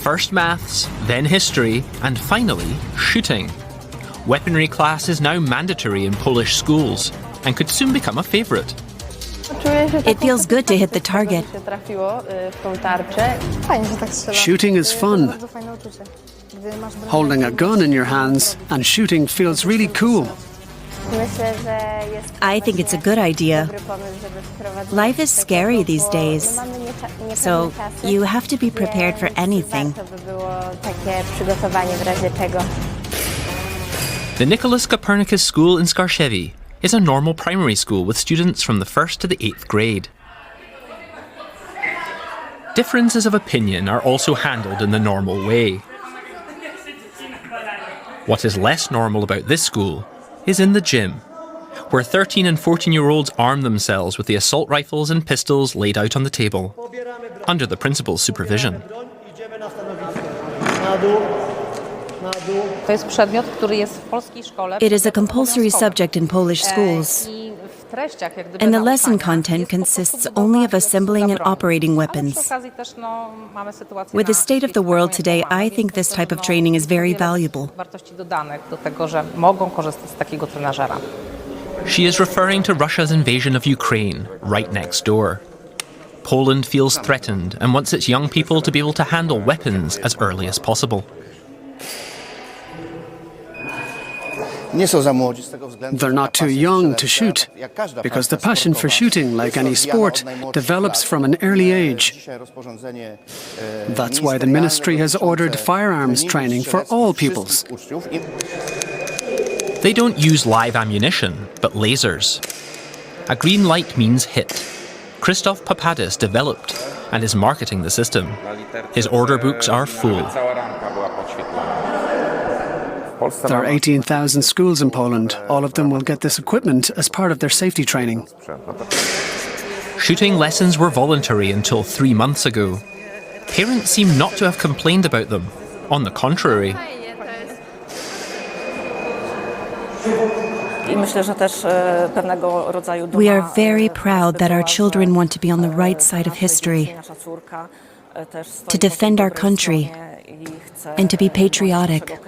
First maths, then history, and finally, shooting. Weaponry class is now mandatory in Polish schools and could soon become a favourite. It feels good to hit the target. Shooting is fun. Holding a gun in your hands and shooting feels really cool. I think it's a good idea. Life is scary these days, so you have to be prepared for anything. The Nicholas Copernicus School in Skarshevi is a normal primary school with students from the 1st to the 8th grade. Differences of opinion are also handled in the normal way. What is less normal about this school is in the gym, where 13 and 14-year-olds arm themselves with the assault rifles and pistols laid out on the table, under the principal's supervision. It is a compulsory subject in Polish schools, and the lesson content consists only of assembling and operating weapons. With the state of the world today, I think this type of training is very valuable. She is referring to Russia's invasion of Ukraine, right next door. Poland feels threatened and wants its young people to be able to handle weapons as early as possible. They're not too young to shoot, because the passion for shooting, like any sport, develops from an early age. That's why the ministry has ordered firearms training for all pupils. They don't use live ammunition, but lasers. A green light means hit. Krzysztof Papadis developed and is marketing the system. His order books are full. There are 18,000 schools in Poland. All of them will get this equipment as part of their safety training. Shooting lessons were voluntary until 3 months ago. Parents seem not to have complained about them. On the contrary. We are very proud that our children want to be on the right side of history, to defend our country, and to be patriotic.